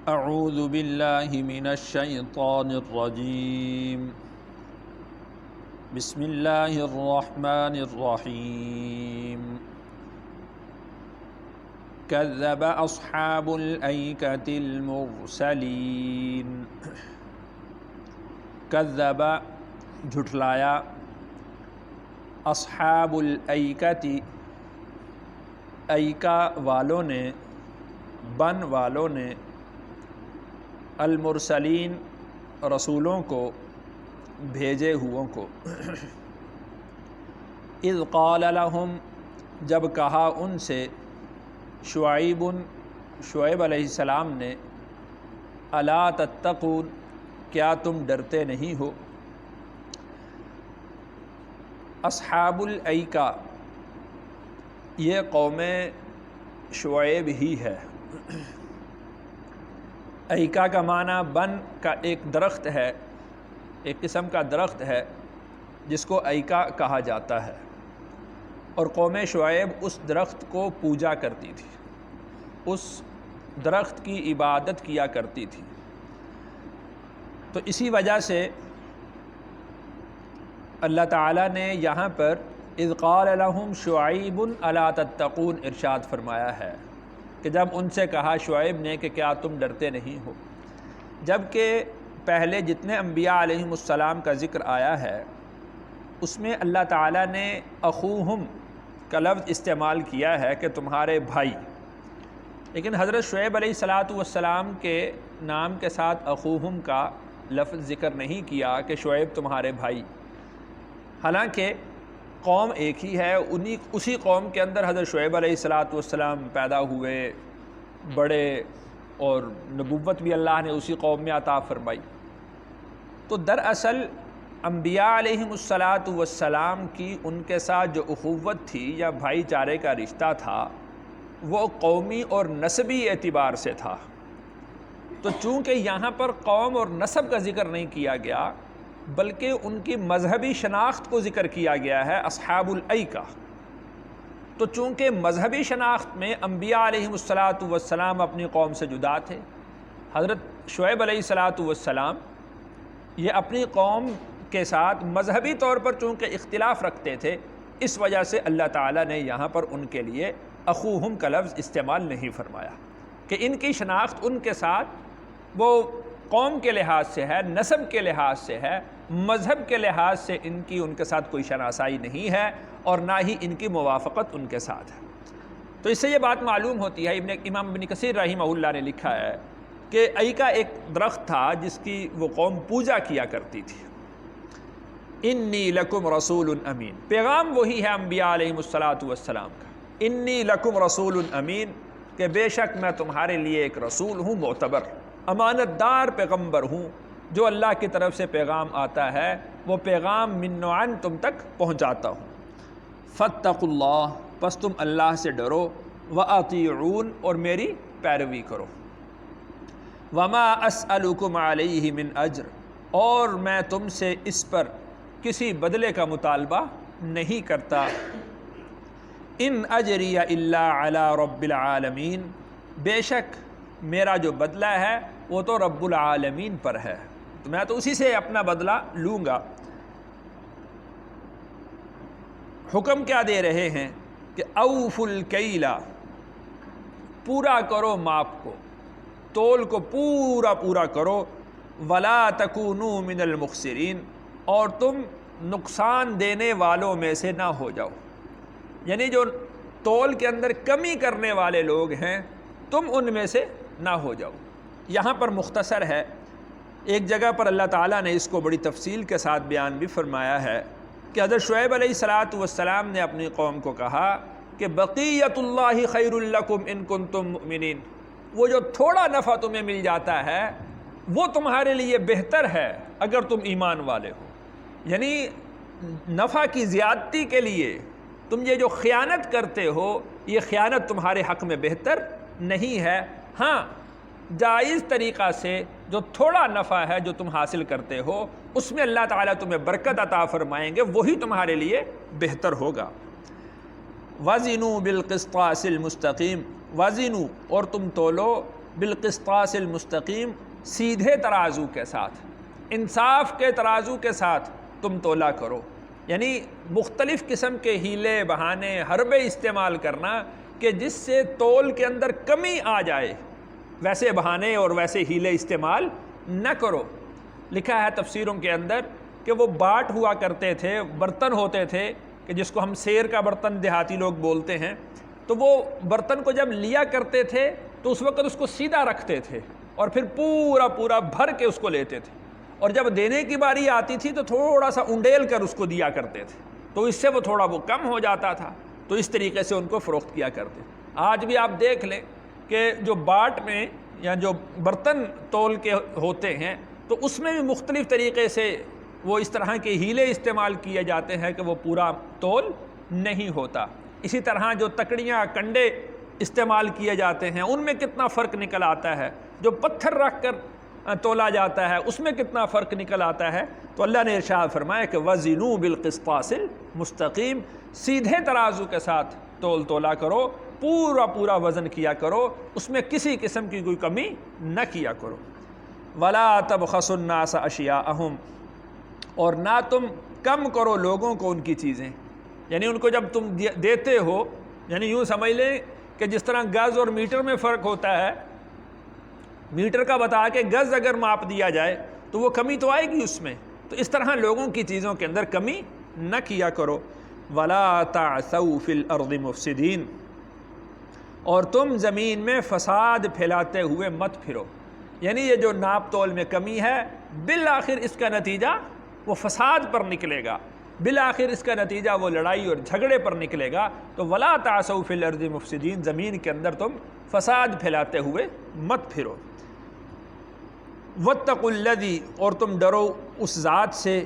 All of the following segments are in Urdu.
اعوذ باللہ من الشیطان الرجیم بسم اللہ الرحمن الرحیم کذب اصحاب الایکۃ المرسلین۔ کذب جھٹلایا، اصحاب الایکۃ ایکا والوں نے، بن والوں نے، المرسلین رسولوں کو، بھیجے ہوئوں کو۔ اذ قال لهم جب کہا ان سے، شعیب علیہ السلام نے، الا تتقون کیا تم ڈرتے نہیں ہو۔ اصحاب الایکہ یہ قوم شعیب ہی ہے۔ ایکا کا معنی بن کا ایک درخت ہے، ایک قسم کا درخت ہے جس کو ایکا کہا جاتا ہے، اور قوم شعیب اس درخت کو پوجا کرتی تھی، اس درخت کی عبادت کیا کرتی تھی۔ تو اسی وجہ سے اللہ تعالیٰ نے یہاں پر اذ قال لهم شعیب الا تتقون ارشاد فرمایا ہے کہ جب ان سے کہا شعیب نے کہ کیا تم ڈرتے نہیں ہو، جبکہ پہلے جتنے انبیاء علیہم السلام کا ذکر آیا ہے اس میں اللہ تعالیٰ نے اخوہم کا لفظ استعمال کیا ہے کہ تمہارے بھائی، لیکن حضرت شعیب علیہ السلام کے نام کے ساتھ اخوہم کا لفظ ذکر نہیں کیا کہ شعیب تمہارے بھائی، حالانکہ قوم ایک ہی ہے، اسی قوم کے اندر حضرت شعیب علیہ السلام پیدا ہوئے، بڑے، اور نبوت بھی اللہ نے اسی قوم میں عطا فرمائی۔ تو دراصل انبیاء علیہم السلام کی ان کے ساتھ جو اخوت تھی یا بھائی چارے کا رشتہ تھا وہ قومی اور نسبی اعتبار سے تھا۔ تو چونکہ یہاں پر قوم اور نسب کا ذکر نہیں کیا گیا بلکہ ان کی مذہبی شناخت کو ذکر کیا گیا ہے، اصحاب الایکہ۔ تو چونکہ مذہبی شناخت میں انبیاء علیہم السلام اپنی قوم سے جدا تھے، حضرت شعیب علیہ السلام یہ اپنی قوم کے ساتھ مذہبی طور پر چونکہ اختلاف رکھتے تھے، اس وجہ سے اللہ تعالیٰ نے یہاں پر ان کے لیے اخوہم کا لفظ استعمال نہیں فرمایا کہ ان کی شناخت ان کے ساتھ وہ قوم کے لحاظ سے ہے، نسب کے لحاظ سے ہے، مذہب کے لحاظ سے ان کے ساتھ کوئی شناسائی نہیں ہے، اور نہ ہی ان کی موافقت ان کے ساتھ ہے۔ تو اس سے یہ بات معلوم ہوتی ہے، امام ابن کثیر رحمہ اللہ نے لکھا ہے کہ ایکا ایک درخت تھا جس کی وہ قوم پوجا کیا کرتی تھی۔ انی لکم رسول امین، پیغام وہی ہے انبیاء علیہم السلام کا، انی لکم رسول امین، کہ بے شک میں تمہارے لیے ایک رسول ہوں، معتبر، امانت دار پیغمبر ہوں، جو اللہ کی طرف سے پیغام آتا ہے وہ پیغام من و عن تم تک پہنچاتا ہوں۔ فاتقوا اللہ، پس تم اللہ سے ڈرو، واطیعون، اور میری پیروی کرو۔ وما اسألکم علیہ من اجر، اور میں تم سے اس پر کسی بدلے کا مطالبہ نہیں کرتا۔ ان اجری الا علی رب العالمین، بے شک میرا جو بدلہ ہے وہ تو رب العالمین پر ہے، تو میں تو اسی سے اپنا بدلہ لوں گا۔ حکم کیا دے رہے ہیں کہ اوفوا الکیل، پورا کرو ماپ کو، تول کو پورا کرو، ولا تکونوا من المخسرین، اور تم نقصان دینے والوں میں سے نہ ہو جاؤ، یعنی جو تول کے اندر کمی کرنے والے لوگ ہیں تم ان میں سے نہ ہو جاؤ۔ یہاں پر مختصر ہے، ایک جگہ پر اللہ تعالیٰ نے اس کو بڑی تفصیل کے ساتھ بیان بھی فرمایا ہے کہ حضرت شعیب علیہ السلام نے اپنی قوم کو کہا کہ بقیت اللہ خیر لکم ان کنتم مؤمنین، وہ جو تھوڑا نفع تمہیں مل جاتا ہے وہ تمہارے لیے بہتر ہے اگر تم ایمان والے ہو، یعنی نفع کی زیادتی کے لیے تم یہ جو خیانت کرتے ہو یہ خیانت تمہارے حق میں بہتر نہیں ہے۔ ہاں، جائز طریقہ سے جو تھوڑا نفع ہے جو تم حاصل کرتے ہو اس میں اللہ تعالیٰ تمہیں برکت عطا فرمائیں گے، وہی تمہارے لیے بہتر ہوگا۔ وزنوا بالقسطاس المستقیم، وزنوا، اور تم تولو بالقسطاس المستقیم، سیدھے ترازو کے ساتھ، انصاف کے ترازو کے ساتھ تم تولا کرو۔ یعنی مختلف قسم کے ہیلے بہانے حربے استعمال کرنا کہ جس سے تول کے اندر کمی آ جائے، ویسے بہانے اور ویسے ہیلے استعمال نہ کرو۔ لکھا ہے تفسیروں کے اندر کہ وہ باٹ ہوا کرتے تھے، برتن ہوتے تھے کہ جس کو ہم سیر کا برتن دیہاتی لوگ بولتے ہیں، تو وہ برتن کو جب لیا کرتے تھے تو اس وقت اس کو سیدھا رکھتے تھے اور پھر پورا بھر کے اس کو لیتے تھے، اور جب دینے کی باری آتی تھی تو تھوڑا سا انڈیل کر اس کو دیا کرتے تھے، تو اس سے وہ تھوڑا وہ کم ہو جاتا تھا، تو اس طریقے سے ان کو فروخت کیا کرتے۔ آج بھی آپ دیکھ لیں کہ جو باٹ میں یا جو برتن تول کے ہوتے ہیں تو اس میں بھی مختلف طریقے سے وہ اس طرح کے ہیلے استعمال کیے جاتے ہیں کہ وہ پورا تول نہیں ہوتا۔ اسی طرح جو تکڑیاں کنڈے استعمال کیے جاتے ہیں ان میں کتنا فرق نکل آتا ہے، جو پتھر رکھ کر تولا جاتا ہے اس میں کتنا فرق نکل آتا ہے۔ تو اللہ نے ارشاد فرمایا کہ وزنوا بالقسطاس المستقیم، سیدھے ترازو کے ساتھ تولا کرو، پورا وزن کیا کرو، اس میں کسی قسم کی کوئی کمی نہ کیا کرو۔ ولا تبخسوا الناس اشیاءہم، اور نہ تم کم کرو لوگوں کو ان کی چیزیں، یعنی ان کو جب تم دیتے ہو، یعنی یوں سمجھ لیں کہ جس طرح گز اور میٹر میں فرق ہوتا ہے، میٹر کا بتا کے گز اگر ماپ دیا جائے تو وہ کمی تو آئے گی اس میں، تو اس طرح لوگوں کی چیزوں کے اندر کمی نہ کیا کرو۔ وَلَا تَعْثَوْا فِي الْأَرْضِ مُفْسِدِينَ، اور تم زمین میں فساد پھیلاتے ہوئے مت پھرو، یعنی یہ جو ناپ تول میں کمی ہے بالآخر اس کا نتیجہ وہ فساد پر نکلے گا، بالآخر اس کا نتیجہ وہ لڑائی اور جھگڑے پر نکلے گا۔ تو وَلَا تَعْثَوْا فِي الْأَرْضِ مُفْسِدِينَ، زمین کے اندر تم فساد پھیلاتے ہوئے مت پھرو۔ وَاتَّقُوا الَّذِي، اور تم ڈرو اس ذات سے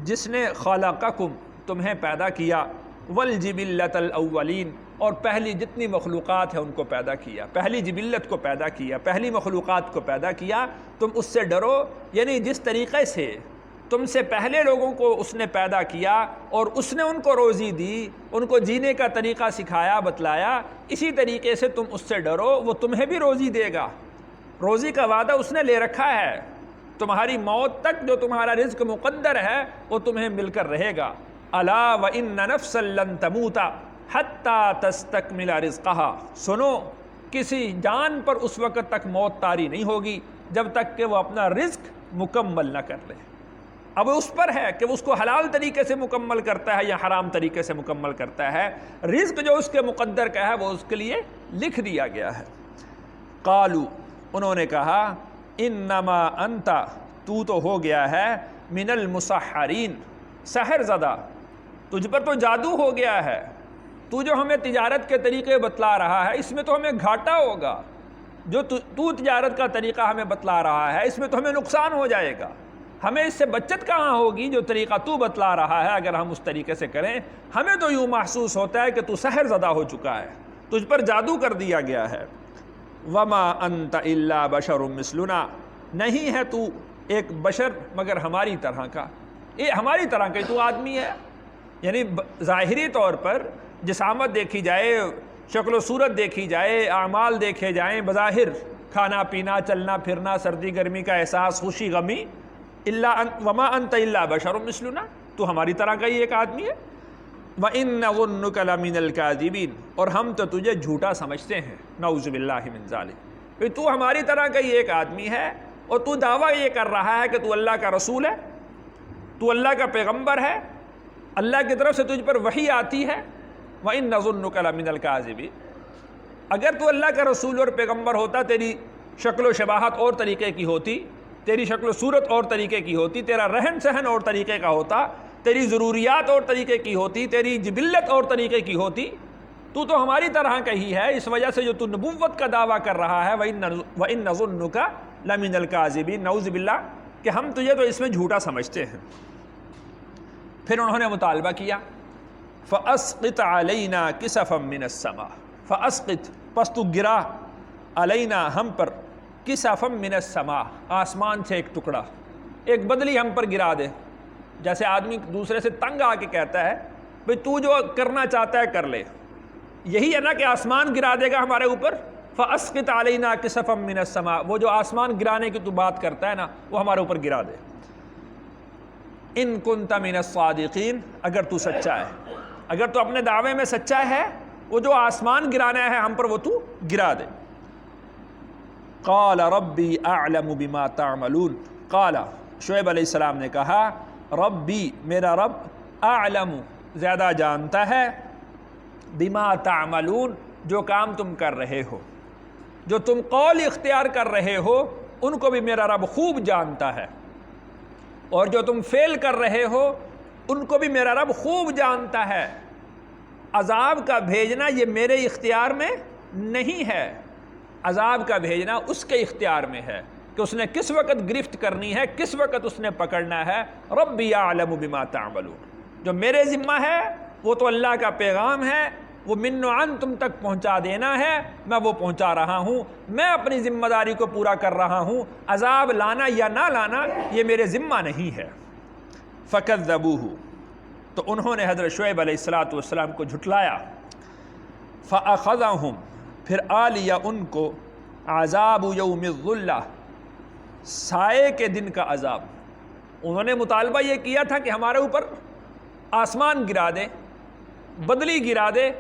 جس نے خَلَقَكُمْ، تمہیں پیدا کیا، وَالْجِبِلَّةَ الْأَوَّلِينَ، اور پہلی جتنی مخلوقات ہیں ان کو پیدا کیا، پہلی جبلت کو پیدا کیا، پہلی مخلوقات کو پیدا کیا، تم اس سے ڈرو، یعنی جس طریقے سے تم سے پہلے لوگوں کو اس نے پیدا کیا اور اس نے ان کو روزی دی، ان کو جینے کا طریقہ سکھایا بتلایا، اسی طریقے سے تم اس سے ڈرو، وہ تمہیں بھی روزی دے گا، روزی کا وعدہ اس نے لے رکھا ہے، تمہاری موت تک جو تمہارا رزق مقدر ہے وہ تمہیں مل کر رہے گا۔ الا وان نفسا لن تموت حتی تستکمل رزقہا، سنو کسی جان پر اس وقت تک موت طاری نہیں ہوگی جب تک کہ وہ اپنا رزق مکمل نہ کر لے۔ اب اس پر ہے کہ وہ اس کو حلال طریقے سے مکمل کرتا ہے یا حرام طریقے سے مکمل کرتا ہے، رزق جو اس کے مقدر کا ہے وہ اس کے لیے لکھ دیا گیا ہے۔ قالوا، انہوں نے کہا، انما انت، تو ہو گیا ہے، من المسحرین، سحر زدہ، تجھ پر تو جادو ہو گیا ہے، تو جو ہمیں تجارت کے طریقے بتلا رہا ہے اس میں تو ہمیں گھاٹا ہوگا، جو تو تجارت کا طریقہ ہمیں بتلا رہا ہے اس میں تو ہمیں نقصان ہو جائے گا، ہمیں اس سے بچت کہاں ہوگی؟ جو طریقہ تو بتلا رہا ہے اگر ہم اس طریقے سے کریں، ہمیں تو یوں محسوس ہوتا ہے کہ تو سحر زدہ ہو چکا ہے، تجھ پر جادو کر دیا گیا ہے۔ وما انت الا بشر مثلنا، نہیں ہے تو ایک بشر مگر ہماری طرح کا، ہماری طرح کا تو آدمی ہے، یعنی ظاہری طور پر جسامت دیکھی جائے، شکل و صورت دیکھی جائے، اعمال دیکھے جائیں، بظاہر کھانا پینا چلنا پھرنا سردی گرمی کا احساس خوشی غمی، وما انت الا بشر مثلنا، تو ہماری طرح کا ہی ایک آدمی ہے۔ وَإِنَّ نَظُنُّكَ لَمِنَ الْكَاذِبِينَ، اور ہم تو تجھے جھوٹا سمجھتے ہیں، نعوذ باللہ من ذالک، تو ہماری طرح کا ہی ایک آدمی ہے اور تو دعویٰ یہ کر رہا ہے کہ تو اللہ کا رسول ہے، تو اللہ کا پیغمبر ہے، اللہ کی طرف سے تجھ پر وحی آتی ہے۔ وَإِنَّ نَظُنُّكَ لَمِنَ الْكَاذِبِينَ، اگر تو اللہ کا رسول اور پیغمبر ہوتا، تیری شکل و شباہت اور طریقے کی ہوتی، تیری شکل و صورت اور طریقے کی ہوتی، تیرا رہن سہن اور طریقے کا ہوتا، تیری ضروریات اور طریقے کی ہوتی، تیری جبلت اور طریقے کی ہوتی، تو ہماری طرح کا ہی ہے، اس وجہ سے جو تو نبوت کا دعویٰ کر رہا ہے، وَإِنَّ نَظُنُّكَ لَمِنَ الْكَاذِبِينَ، نعوذ باللہ کہ ہم تجھے تو اس میں جھوٹا سمجھتے ہیں۔ پھر انہوں نے مطالبہ کیا، فَأَسْقِطْ عَلَيْنَا كِسَفًا مِّنَ السَّمَاءِ، فَأَسْقِطْ، پس تو گرا، علینا ہم پر، کسفم من السماء، آسمان سے ایک ٹکڑا، ایک بدلی ہم پر گرا دے، جیسے آدمی دوسرے سے تنگ آ کے کہتا ہے بھئی تو جو کرنا چاہتا ہے کر لے، یہی ہے نا کہ آسمان گرا دے گا ہمارے اوپر، فَأَسْقِطْ عَلَيْنَا كِسَفًا مِّنَ السَّمَاءِ، وہ جو آسمان گرانے کی تو بات کرتا ہے نا، وہ ہمارے اوپر گرا دے. اِن كُنْتَ مِنَ الصَّادِقِينَ، اگر تو سچا ہے، اگر تو اپنے دعوے میں سچا ہے، وہ جو آسمان گرانا ہے ہم پر وہ تو گرا دے. قَالَ رَبِّي أَعْلَمُ بِمَا تَعْمَلُونَ، قَالَ شعیب علیہ السلام نے کہا ربی، میرا رب، اعلم، زیادہ جانتا ہے، بما تعملون، جو کام تم کر رہے ہو، جو تم قول اختیار کر رہے ہو ان کو بھی میرا رب خوب جانتا ہے، اور جو تم فعل کر رہے ہو ان کو بھی میرا رب خوب جانتا ہے. عذاب کا بھیجنا یہ میرے اختیار میں نہیں ہے، عذاب کا بھیجنا اس کے اختیار میں ہے کہ اس نے کس وقت گرفت کرنی ہے، کس وقت اس نے پکڑنا ہے. ربی اعلم بما تعملون، جو میرے ذمہ ہے وہ تو اللہ کا پیغام ہے، وہ من و عن تم تک پہنچا دینا ہے، میں وہ پہنچا رہا ہوں، میں اپنی ذمہ داری کو پورا کر رہا ہوں. عذاب لانا یا نہ لانا یہ میرے ذمہ نہیں ہے. فَكَذَّبُوهُ، تو انہوں نے حضرت شعیب علیہ السلام کو جھٹلایا. فَأَخَذَهُمْ، پھر آ لیا ان کو عذاب یوم الظلہ، سائے کے دن کا عذاب. انہوں نے مطالبہ یہ کیا تھا کہ ہمارے اوپر آسمان گرا دے، بدلی گرا دے،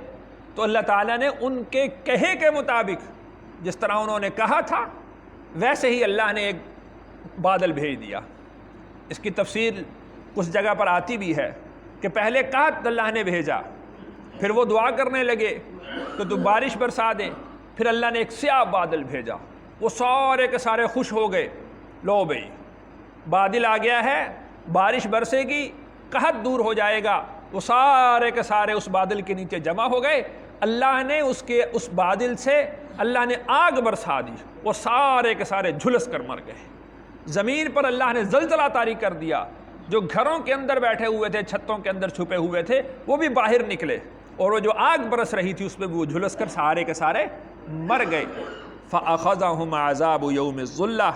تو اللہ تعالیٰ نے ان کے کہے کے مطابق جس طرح انہوں نے کہا تھا ویسے ہی اللہ نے ایک بادل بھیج دیا. اس کی تفسیر کچھ جگہ پر آتی بھی ہے کہ پہلے قحط اللہ نے بھیجا، پھر وہ دعا کرنے لگے کہ تو بارش برسا دے، پھر اللہ نے ایک سیاہ بادل بھیجا، وہ سارے کے سارے خوش ہو گئے، لو بھئی بادل آ گیا ہے، بارش برسے گی، قحط دور ہو جائے گا. وہ سارے کے سارے اس بادل کے نیچے جمع ہو گئے. اللہ نے اس بادل سے اللہ نے آگ برسا دی، وہ سارے کے سارے جھلس کر مر گئے. زمین پر اللہ نے زلزلہ طاری کر دیا، جو گھروں کے اندر بیٹھے ہوئے تھے، چھتوں کے اندر چھپے ہوئے تھے، وہ بھی باہر نکلے، اور وہ جو آگ برس رہی تھی اس پہ بھی وہ جھلس کر سارے کے سارے مر گئے. فَأَخَذَهُمْ عَذَابُ يَوْمِ الظُّلَّةِ،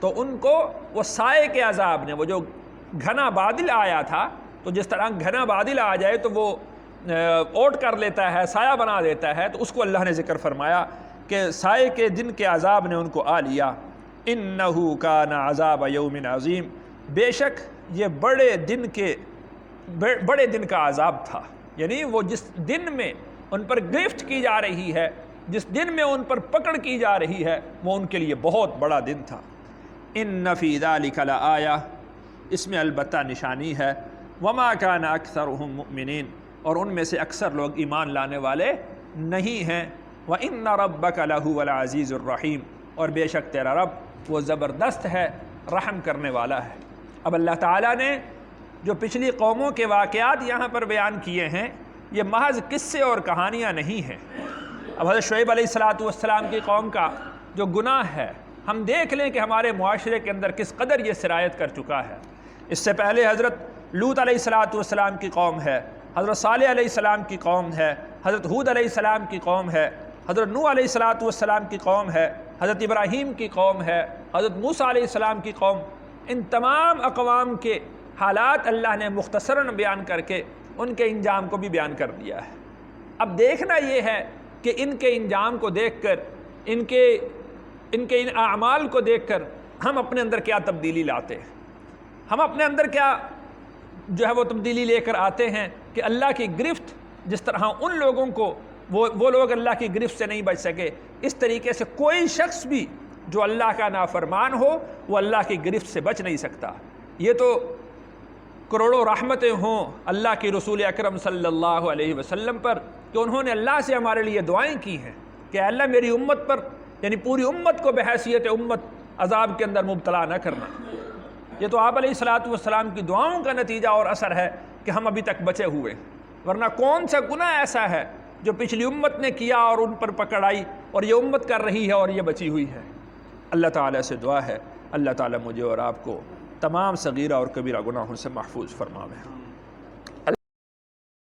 تو ان کو وہ سائے کے عذاب نے، وہ جو گھنا بادل آیا تھا، تو جس طرح گھنا بادل آ جائے تو وہ اوٹ کر لیتا ہے، سایہ بنا دیتا ہے، تو اس کو اللہ نے ذکر فرمایا کہ سائے کے دن کے عذاب نے ان کو آ لیا. إِنَّهُ كَانَ عَذَابَ يَوْمٍ عَظِيمٍ، بے شک یہ بڑے دن کا عذاب تھا. یعنی وہ جس دن میں ان پر گرفت کی جا رہی ہے، جس دن میں ان پر پکڑ کی جا رہی ہے، وہ ان کے لیے بہت بڑا دن تھا. إِنَّ فِي ذَلِكَ لَآيَةً، اس میں البتہ نشانی ہے. وَمَا كَانَ أَكْثَرُهُم مُؤْمِنِينَ، اور ان میں سے اکثر لوگ ایمان لانے والے نہیں ہیں. وَإِنَّ رَبَّكَ لَهُوَ الْعَزِيزُ الرَّحِيمُ، اور بے شک تیرا رب وہ زبردست ہے، رحم کرنے والا ہے. اب اللہ تعالیٰ نے جو پچھلی قوموں کے واقعات یہاں پر بیان کیے ہیں، یہ محض قصے اور کہانیاں نہیں ہیں. اب حضرت شعیب علیہ السلام کی قوم کا جو گناہ ہے ہم دیکھ لیں کہ ہمارے معاشرے کے اندر کس قدر یہ سرایت کر چکا ہے. اس سے پہلے حضرت لوط علیہ السلام کی قوم ہے، حضرت صالح علیہ السلام کی قوم ہے، حضرت ہود علیہ السلام کی قوم ہے، حضرت نوح علیہ السلام کی قوم ہے، حضرت ابراہیم کی قوم ہے، حضرت موسیٰ علیہ السلام کی قوم. ان تمام اقوام کے حالات اللہ نے مختصراً بیان کر کے ان کے انجام کو بھی بیان کر دیا ہے. اب دیکھنا یہ ہے کہ ان کے انجام کو دیکھ کر، ان اعمال کو دیکھ کر ہم اپنے اندر کیا تبدیلی لاتے ہیں، ہم اپنے اندر کیا جو ہے وہ تبدیلی لے کر آتے ہیں کہ اللہ کی گرفت جس طرح ان لوگوں کو وہ لوگ اللہ کی گرفت سے نہیں بچ سکے، اس طریقے سے کوئی شخص بھی جو اللہ کا نافرمان ہو وہ اللہ کی گرفت سے بچ نہیں سکتا. یہ تو کروڑوں رحمتیں ہوں اللہ کے رسول اکرم صلی اللہ علیہ وسلم پر کہ انہوں نے اللہ سے ہمارے لیے دعائیں کی ہیں کہ اللہ میری امت پر، یعنی پوری امت کو بحیثیت امت عذاب کے اندر مبتلا نہ کرنا. یہ تو آپ علیہ السلام کی دعاؤں کا نتیجہ اور اثر ہے کہ ہم ابھی تک بچے ہوئے، ورنہ کون سا گناہ ایسا ہے جو پچھلی امت نے کیا اور ان پر پکڑ آئی اور یہ امت کر رہی ہے اور یہ بچی ہوئی ہے. اللہ تعالیٰ سے دعا ہے اللہ تعالیٰ مجھے اور آپ کو تمام صغیرہ اور کبیرہ گناہوں سے محفوظ فرماوے.